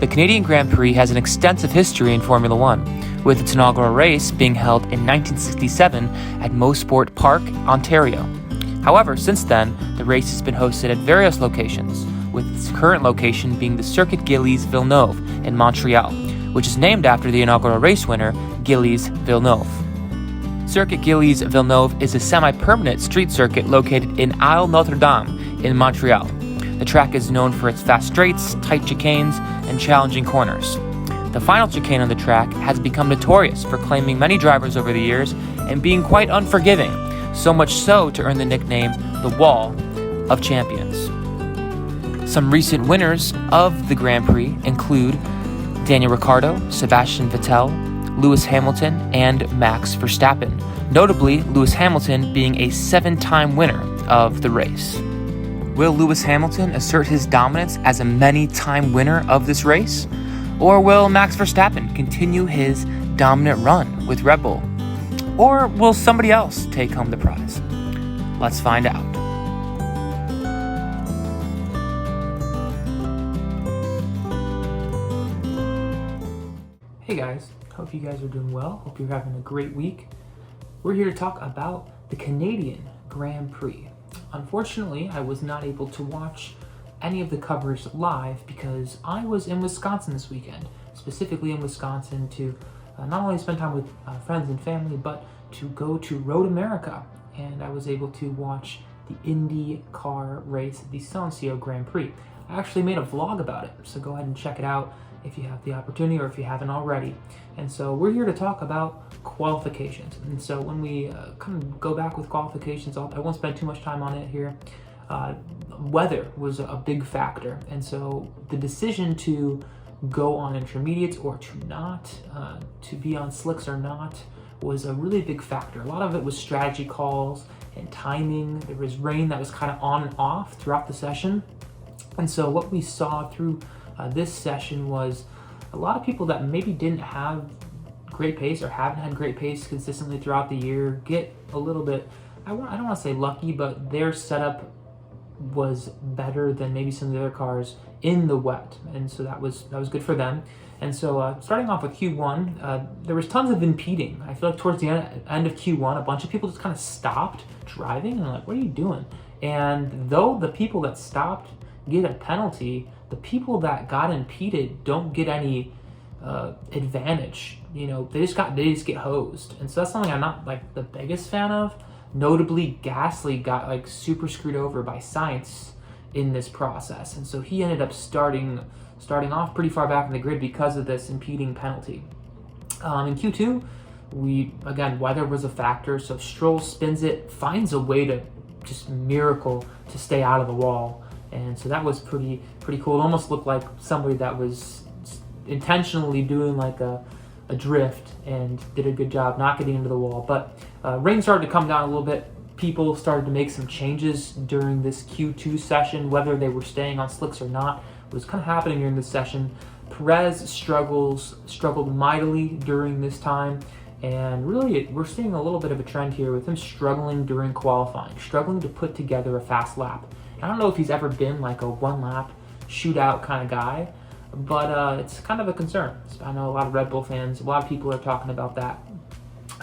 The Canadian Grand Prix has an extensive history in Formula One, with its inaugural race being held in 1967 at Mosport Park, Ontario. However, since then, the race has been hosted at various locations, with its current location being the Circuit Gilles Villeneuve in Montreal, which is named after the inaugural race winner, Gilles Villeneuve. Circuit Gilles Villeneuve is a semi-permanent street circuit located in Isle Notre Dame in Montreal. The track is known for its fast straights, tight chicanes, and challenging corners. The final chicane on the track has become notorious for claiming many drivers over the years and being quite unforgiving, so much so to earn the nickname the Wall of Champions. Some recent winners of the Grand Prix include Daniel Ricciardo, Sebastian Vettel, Lewis Hamilton, and Max Verstappen, notably Lewis Hamilton being a 7-time winner of the race. Will Lewis Hamilton assert his dominance as a many-time winner of this race? Or will Max Verstappen continue his dominant run with Red Bull? Or will somebody else take home the prize? Let's find out. Hey guys, hope you guys are doing well. Hope you're having a great week. We're here to talk about the Canadian Grand Prix. Unfortunately, I was not able to watch any of the coverage live because I was in Wisconsin this weekend, specifically in Wisconsin to not only spend time with friends and family, but to go to Road America. And I was able to watch the Indycar race, the Sancio Grand Prix. I actually made a vlog about it, so go ahead and check it out if you have the opportunity or if you haven't already. And so we're here to talk about qualifications. And so when we kind of go back with qualifications, I won't spend too much time on it here. Weather was a big factor. And so the decision to go on intermediates or to not, to be on slicks or not, was a really big factor. A lot of it was strategy calls and timing. There was rain that was kind of on and off throughout the session. And so what we saw through this session was a lot of people that maybe didn't have great pace or haven't had great pace consistently throughout the year get a little bit, I don't want to say lucky, but their setup was better than maybe some of the other cars in the wet, and so that was good for them. And so starting off with Q1, there was tons of impeding. I feel like towards the end of Q1, a bunch of people just kind of stopped driving and like, what are you doing? And though the people that stopped get a penalty, the people that got impeded don't get any advantage. You know, they just get hosed. And so that's something I'm not like the biggest fan of. Notably, Gasly got like super screwed over by Sainz in this process, and so he ended up starting off pretty far back in the grid because of this impeding penalty. In Q2, weather was a factor, so Stroll spins it, finds a way to just miracle to stay out of the wall. And so that was pretty cool. It almost looked like somebody that was intentionally doing like a drift and did a good job not getting into the wall. But rain started to come down a little bit. People started to make some changes during this Q2 session, whether they were staying on slicks or not. It was kind of happening during this session. Perez struggled mightily during this time. And really, we're seeing a little bit of a trend here with him struggling during qualifying, struggling to put together a fast lap. I don't know if he's ever been like a one-lap shootout kind of guy, but it's kind of a concern. I know a lot of Red Bull fans, a lot of people are talking about that.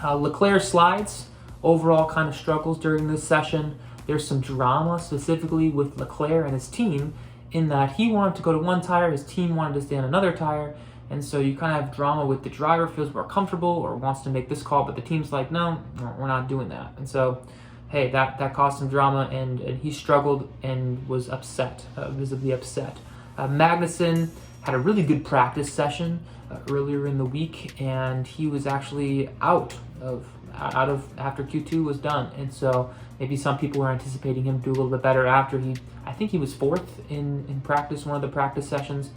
Leclerc slides, overall kind of struggles during this session. There's some drama specifically with Leclerc and his team in that he wanted to go to one tire, his team wanted to stay on another tire, and so you kind of have drama with the driver feels more comfortable or wants to make this call, but the team's like, no, we're not doing that. And so hey, that caused some drama, and he struggled and was upset, visibly upset. Magnussen had a really good practice session earlier in the week, and he was actually out of after Q2 was done. And so maybe some people were anticipating him to do a little bit better after I think he was fourth in practice, one of the practice sessions.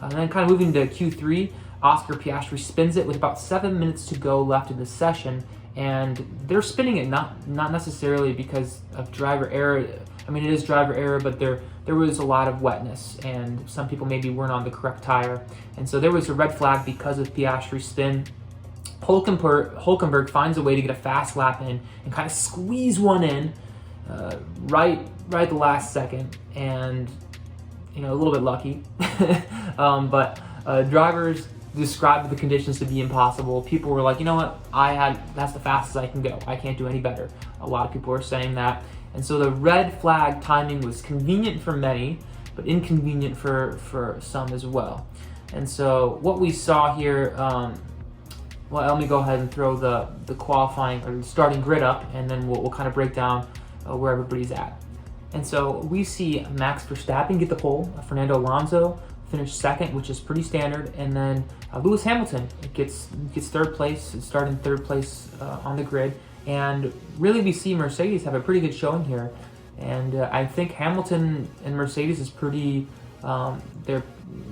And then kind of moving to Q3, Oscar Piastri spins it with about 7 minutes to go left in the session. And they're spinning it not necessarily because of driver error. I mean, it is driver error, but there was a lot of wetness, and some people maybe weren't on the correct tire. And so there was a red flag because of Piastri's spin. Hulkenberg finds a way to get a fast lap in and kind of squeeze one in right at the last second, and a little bit lucky. But Drivers described the conditions to be impossible. People were like, you know what, that's the fastest I can go. I can't do any better. A lot of people were saying that. And so the red flag timing was convenient for many, but inconvenient for some as well. And so what we saw here, well, let me go ahead and throw the qualifying or the starting grid up, and then we'll kind of break down where everybody's at. And so we see Max Verstappen get the pole, Fernando Alonso finished second, which is pretty standard, and then Lewis Hamilton gets third place, starting third place on the grid. And really we see Mercedes have a pretty good showing here. And I think Hamilton and Mercedes is pretty, they're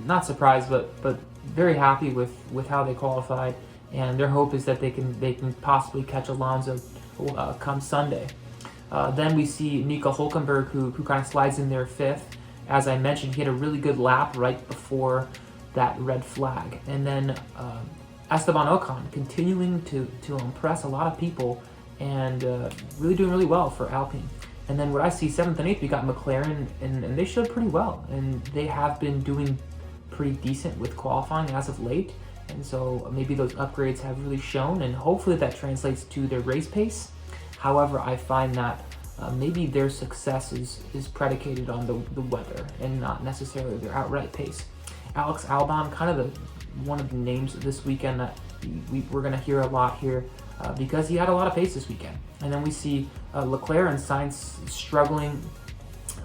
not surprised, but very happy with how they qualified. And their hope is that they can possibly catch Alonso come Sunday. Then we see Nico Hülkenberg, who kind of slides in there fifth. As I mentioned, he had a really good lap right before that red flag. And then Esteban Ocon continuing to impress a lot of people and really doing really well for Alpine. And then what I see, 7th and 8th, we got McLaren, and they showed pretty well. And they have been doing pretty decent with qualifying as of late. And so maybe those upgrades have really shown, and hopefully that translates to their race pace. However, I find that maybe their success is predicated on the weather and not necessarily their outright pace. Alex Albon, kind of one of the names this weekend that we're going to hear a lot here because he had a lot of pace this weekend. And then we see Leclerc and Sainz struggling.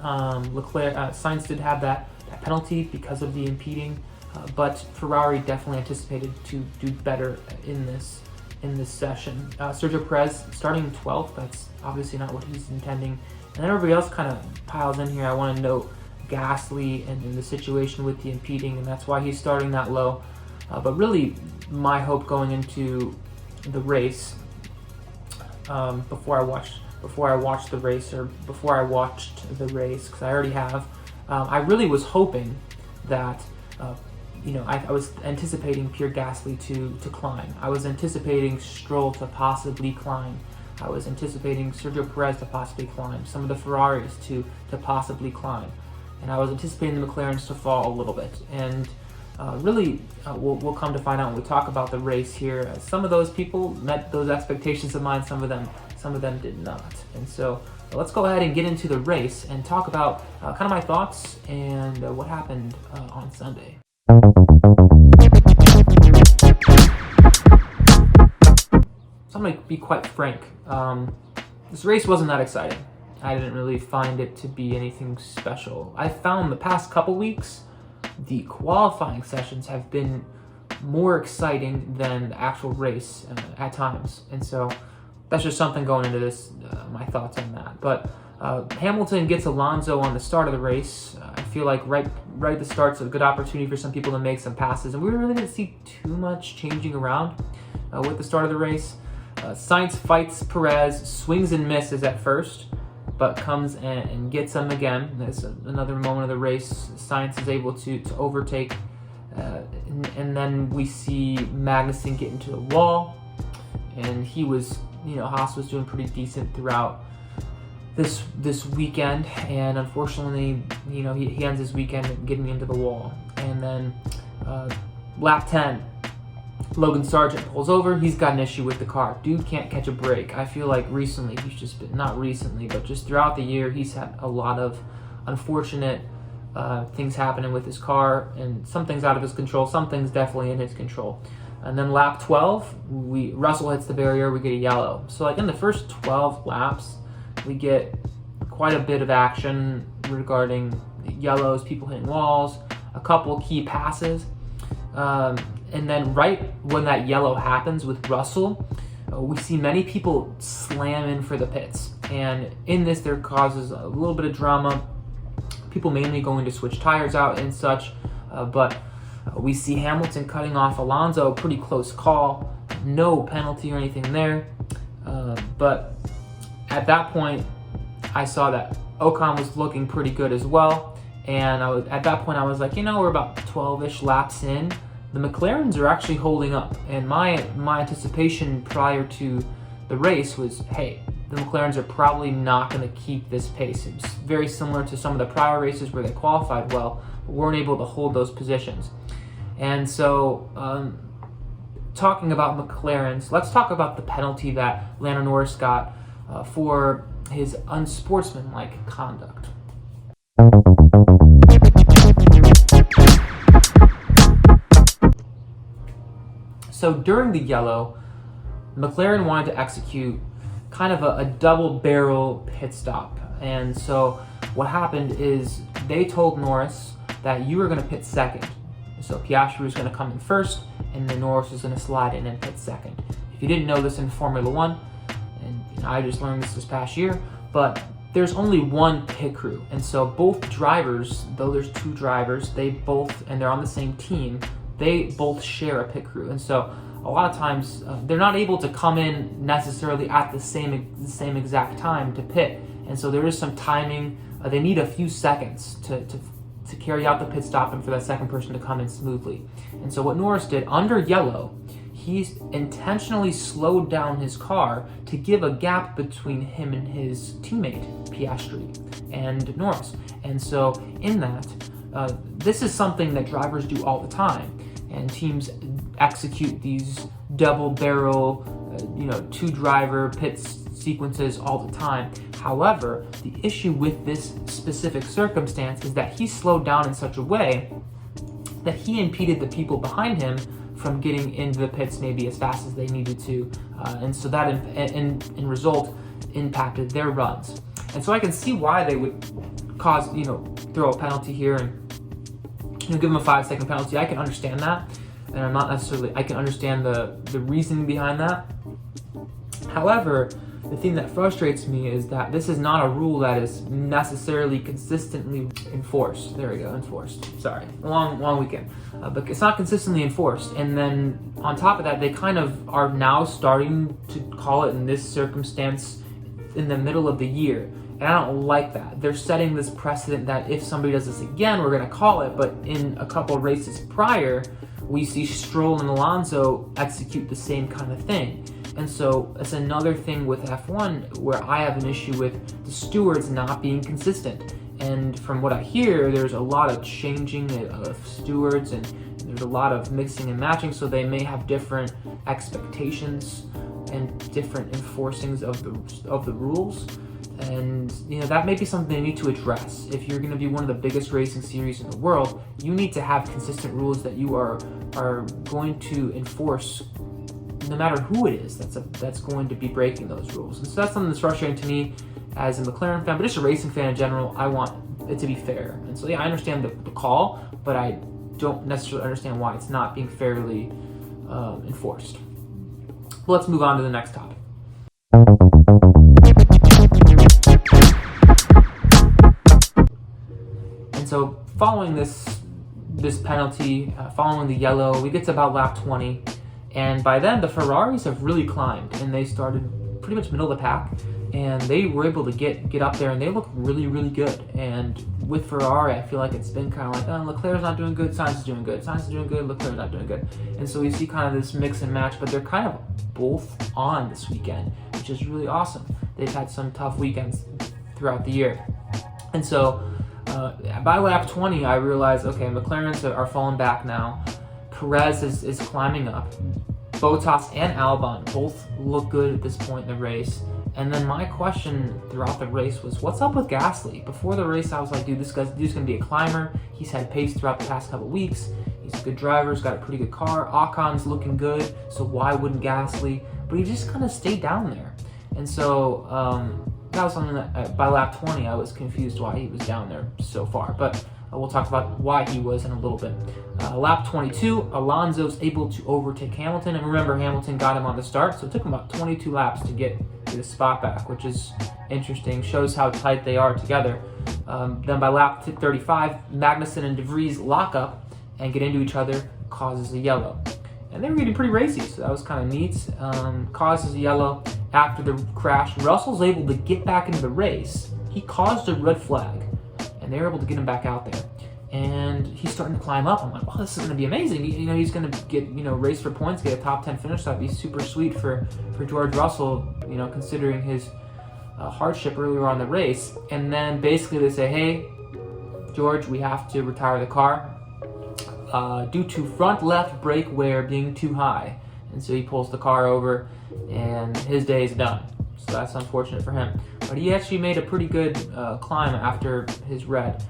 Sainz did have that penalty because of the impeding, but Ferrari definitely anticipated to do better in this session. Sergio Perez starting 12th, that's obviously not what he's intending. And then everybody else kind of piles in here. I want to note Gasly and the situation with the impeding, and that's why he's starting that low. But really, my hope going into the race, before I watched the race, because I already have, I really was hoping that I was anticipating Pierre Gasly to climb. I was anticipating Stroll to possibly climb. I was anticipating Sergio Perez to possibly climb. Some of the Ferraris to possibly climb. And I was anticipating the McLarens to fall a little bit. And really, we'll come to find out when we talk about the race here. Some of those people met those expectations of mine. Some of them did not. And so let's go ahead and get into the race and talk about kind of my thoughts and what happened on Sunday. So I'm going to be quite frank. This race wasn't that exciting. I didn't really find it to be anything special. I found the past couple weeks, the qualifying sessions have been more exciting than the actual race at times. And so that's just something going into this, my thoughts on that. But Hamilton gets Alonso on the start of the race. I feel like right at the start's a good opportunity for some people to make some passes. And we really didn't see too much changing around with the start of the race. Sainz fights Perez, swings and misses at first, but comes and gets him again. That's another moment of the race. Sainz is able to overtake, and then we see Magnussen get into the wall, and he was, Haas was doing pretty decent throughout this weekend, and unfortunately, he ends his weekend getting into the wall. And then lap 10, Logan Sargent pulls over. He's got an issue with the car. Dude can't catch a break. I feel like recently, he's just been, not recently, but just throughout the year, he's had a lot of unfortunate things happening with his car, and some things out of his control, some things definitely in his control. And then lap 12, Russell hits the barrier, we get a yellow. So like in the first 12 laps, we get quite a bit of action regarding yellows, people hitting walls, a couple key passes. And then right when that yellow happens with Russell, we see many people slam in for the pits. And in this, there causes a little bit of drama. People mainly going to switch tires out and such. But we see Hamilton cutting off Alonso, pretty close call. No penalty or anything there. But at that point, I saw that Ocon was looking pretty good as well. And at that point, I was like, we're about 12-ish laps in. The McLarens are actually holding up, and my anticipation prior to the race was, hey, the McLarens are probably not going to keep this pace. It was very similar to some of the prior races where they qualified well, but weren't able to hold those positions. And so, talking about McLaren's, let's talk about the penalty that Lando Norris got for his unsportsmanlike conduct. So during the yellow, McLaren wanted to execute kind of a double barrel pit stop. And so what happened is they told Norris that you were going to pit second. So Piastri was going to come in first, and then Norris was going to slide in and pit second. If you didn't know this in Formula One, and I just learned this past year, but there's only one pit crew. And so both drivers, though there's two drivers, and they're on the same team, they both share a pit crew. And so a lot of times they're not able to come in necessarily at the same exact time to pit. And so there is some timing. They need a few seconds to carry out the pit stop and for that second person to come in smoothly. And so what Norris did under yellow, he intentionally slowed down his car to give a gap between him and his teammate, Piastri, and Norris. And so in that, this is something that drivers do all the time. And teams execute these double barrel, two driver pit sequences all the time. However, the issue with this specific circumstance is that he slowed down in such a way that he impeded the people behind him from getting into the pits maybe as fast as they needed to. And so that in result impacted their runs. And so I can see why they would throw a penalty here and give him a 5-second penalty. I can understand that. And I can understand the reasoning behind that. However, the thing that frustrates me is that this is not a rule that is necessarily consistently enforced. There we go, enforced. Sorry, long weekend. But it's not consistently enforced. And then on top of that, they kind of are now starting to call it in this circumstance in the middle of the year. And I don't like that. They're setting this precedent that if somebody does this again, we're going to call it. But in a couple of races prior, we see Stroll and Alonso execute the same kind of thing. And so it's another thing with F1 where I have an issue with the stewards not being consistent. And from what I hear, there's a lot of changing of stewards and there's a lot of mixing and matching, so they may have different expectations and different enforcings of the rules. And that may be something they need to address. If you're going to be one of the biggest racing series in the world, you need to have consistent rules that you are going to enforce no matter who it is that's going to be breaking those rules. And so that's something that's frustrating to me as a McLaren fan, but just a racing fan in general. I want it to be fair. And so I understand the call, but I don't necessarily understand why it's not being fairly enforced. But let's move on to the next topic. And so following this penalty, following the yellow, we get to about lap 20. And by then, the Ferraris have really climbed, and they started pretty much middle of the pack, and they were able to get up there, and they look really, really good. And with Ferrari, I feel like it's been kind of like, Leclerc's not doing good, Sainz is doing good, Sainz is doing good, Leclerc's not doing good. And so we see kind of this mix and match, but they're kind of both on this weekend, which is really awesome. They've had some tough weekends throughout the year. And so by lap 20, I realized, okay, McLaren's are falling back now. Perez is climbing up. Bottas and Albon both look good at this point in the race. And then my question throughout the race was, what's up with Gasly? Before the race, I was like, dude, this dude's going to be a climber. He's had pace throughout the past couple weeks. He's a good driver. He's got a pretty good car. Ocon's looking good, so why wouldn't Gasly? But he just kind of stayed down there. And so that was something that by lap 20, I was confused why he was down there so far. But we'll talk about why he was in a little bit. Lap 22, Alonso's able to overtake Hamilton. And remember, Hamilton got him on the start, so it took him about 22 laps to get the spot back, which is interesting. Shows how tight they are together. Then by lap 35, Magnussen and De Vries lock up and get into each other, causes a yellow. And they were getting pretty racy, so that was kind of neat. Causes a yellow after the crash. Russell's able to get back into the race. He caused a red flag, and they were able to get him back out there. And he's starting to climb up. I'm like, wow, this is going to be amazing. He's going to get, race for points, get a top 10 finish. That'd be super sweet for George Russell, considering his hardship earlier on the race. And then basically they say, hey, George, we have to retire the car. due to front left brake wear being too high. And so he pulls the car over and his day is done. So that's unfortunate for him. But he actually made a pretty good climb after his red.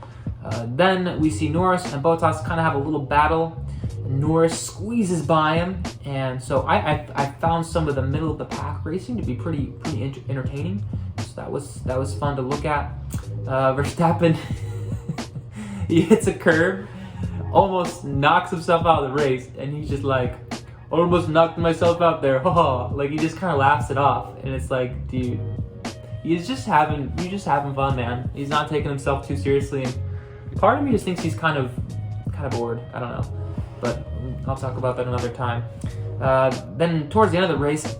Then we see Norris and Bottas kind of have a little battle. Norris squeezes by him, and so I found some of the middle of the pack racing to be pretty entertaining. So that was fun to look at. Verstappen, he hits a curb, almost knocks himself out of the race, and he's just like, almost knocked myself out there, like he just kind of laughs it off, and it's like, dude, you're just having fun, man. He's not taking himself too seriously, and part of me just thinks he's kind of bored. I don't know, but I'll talk about that another time. Then towards the end of the race,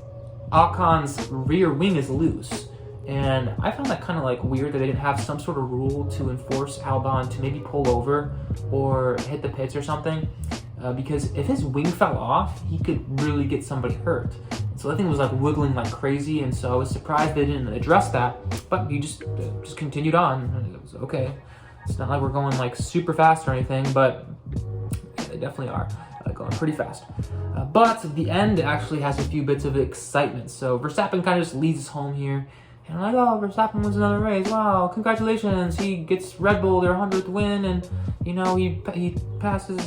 Ocon's rear wing is loose, and I found that kind of like weird that they didn't have some sort of rule to enforce Albon to maybe pull over or hit the pits or something. Because if his wing fell off, he could really get somebody hurt. So that thing was like wiggling like crazy, and so I was surprised they didn't address that. But he just continued on. And it was okay. It's not like we're going like super fast or anything, but yeah, they definitely are going pretty fast. But the end actually has a few bits of excitement. So Verstappen kind of just leads us home here. And I'm like, oh, Verstappen wins another race. Wow, congratulations. He gets Red Bull their 100th win, and he passes,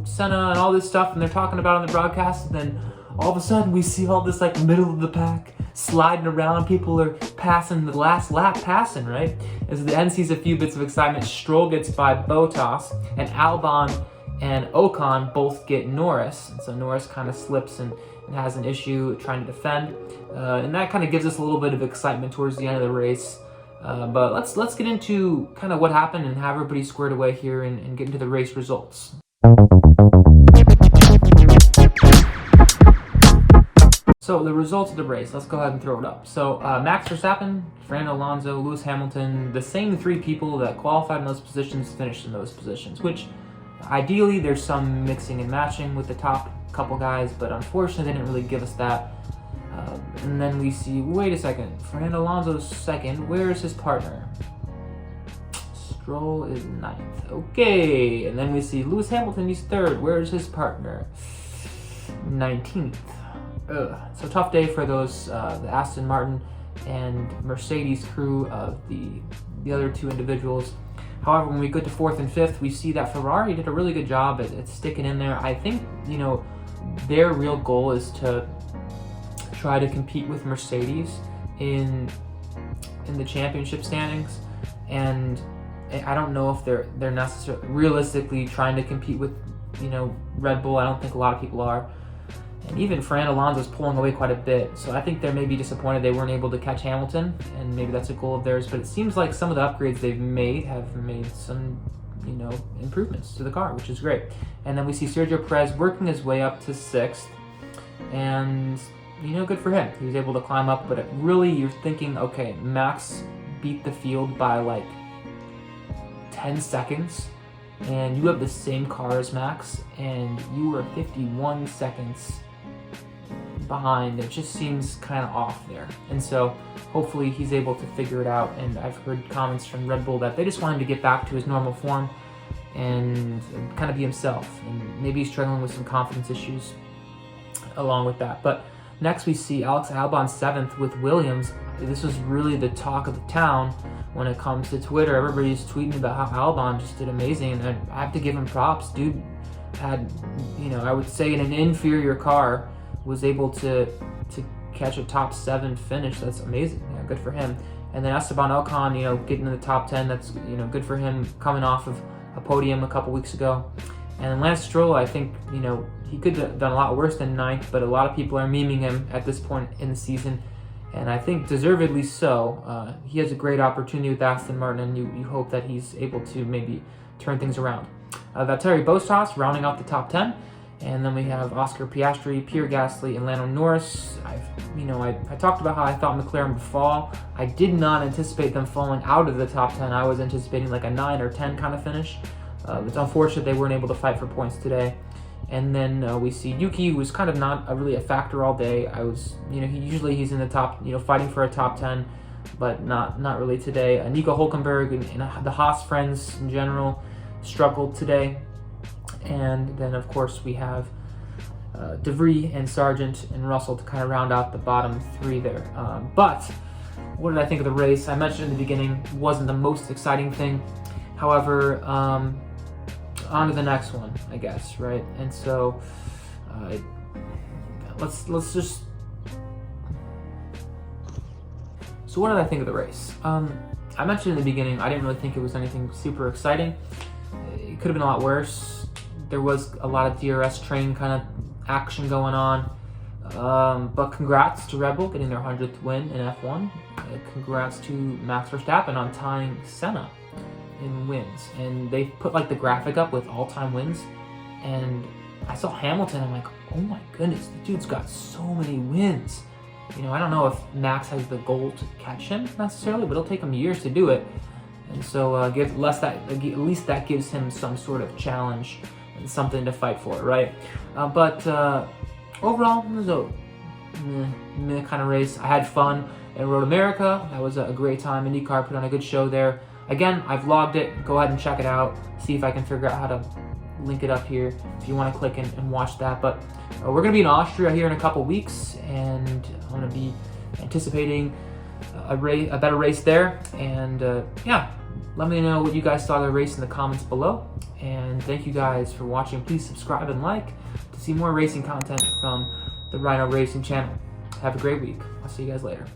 Senna and all this stuff, and they're talking about it on the broadcast, and then all of a sudden we see all this like middle of the pack sliding around. People are passing the last lap right? As the end sees a few bits of excitement, Stroll gets by Bottas, and Albon and Ocon both get Norris. And so Norris kind of slips and has an issue trying to defend. And that kind of gives us a little bit of excitement towards the end of the race. But let's get into kind of what happened and have everybody squared away here and get into the race results. So the results of the race, let's go ahead and throw it up. So Max Verstappen, Fernando Alonso, Lewis Hamilton, the same three people that qualified in those positions finished in those positions, which ideally there's some mixing and matching with the top couple guys, but unfortunately they didn't really give us that. And then we see, wait a second, Fernando Alonso's second. Where's his partner? Stroll is 9th. Okay, and then we see Lewis Hamilton, he's 3rd. Where's his partner? 19th. So tough day for those the Aston Martin and Mercedes crew of the other two individuals. However, when we go to 4th and 5th, we see that Ferrari did a really good job at sticking in there. I think, their real goal is to try to compete with Mercedes in the championship standings, and I don't know if they're necessarily realistically trying to compete with Red Bull. I don't think a lot of people are, and even Fernando Alonso is pulling away quite a bit, so I think they're maybe disappointed they weren't able to catch Hamilton, and maybe that's a goal of theirs. But it seems like some of the upgrades they've made have made some improvements to the car, which is great. And then we see Sergio Perez working his way up to 6th, and good for him. He was able to climb up, but really you're thinking, okay, Max beat the field by like 10 seconds, and you have the same car as Max, and you were 51 seconds behind. It just seems kind of off there. And so hopefully he's able to figure it out, and I've heard comments from Red Bull that they just want him to get back to his normal form and kind of be himself, and maybe he's struggling with some confidence issues along with that. But next we see Alex Albon 7th with Williams. This was really the talk of the town when it comes to Twitter. Everybody's tweeting about how Albon just did amazing, and I have to give him props. Dude had, I would say in an inferior car, was able to catch a top 7 finish. That's amazing. Yeah, good for him. And then Esteban Ocon, getting in the top 10. That's good for him, coming off of a podium a couple weeks ago. And Lance Stroll, I think he could have done a lot worse than 9th, but a lot of people are memeing him at this point in the season, and I think deservedly so. He has a great opportunity with Aston Martin, and you hope that he's able to maybe turn things around. Valtteri Bottas rounding out the top 10. And then we have Oscar Piastri, Pierre Gasly, and Lando Norris. I talked about how I thought McLaren would fall. I did not anticipate them falling out of the top 10. I was anticipating like a 9 or 10 kind of finish. It's unfortunate they weren't able to fight for points today. And then we see Yuki, who was kind of not really a factor all day. He's in the top, fighting for a top 10, but not really today. Nico Hülkenberg and the Haas friends in general struggled today. And then, of course, we have DeVries and Sargent and Russell to kind of round out the bottom three there. But what did I think of the race? I mentioned in the beginning, wasn't the most exciting thing. However, on to the next one, I guess, right? And so let's just. So what did I think of the race? I mentioned in the beginning, I didn't really think it was anything super exciting. It could have been a lot worse. There was a lot of DRS train kind of action going on. But congrats to Red Bull getting their 100th win in F1. Congrats to Max Verstappen on tying Senna in wins. And they put like the graphic up with all-time wins. And I saw Hamilton, I'm like, oh my goodness, the dude's got so many wins. You know, I don't know if Max has the goal to catch him necessarily, but it'll take him years to do it. And so at least that gives him some sort of challenge and something to fight for, right? But overall, it was a meh kind of race. I had fun in Road America. That was a great time. Indycar put on a good show there. Again, I vlogged it. Go ahead and check it out. See if I can figure out how to link it up here if you want to click and watch that. But we're going to be in Austria here in a couple weeks, and I'm going to be anticipating a better race there. And yeah, let me know what you guys thought of the race in the comments below. And thank you guys for watching. Please subscribe and like to see more racing content from the Rhino Racing channel. Have a great week. I'll see you guys later.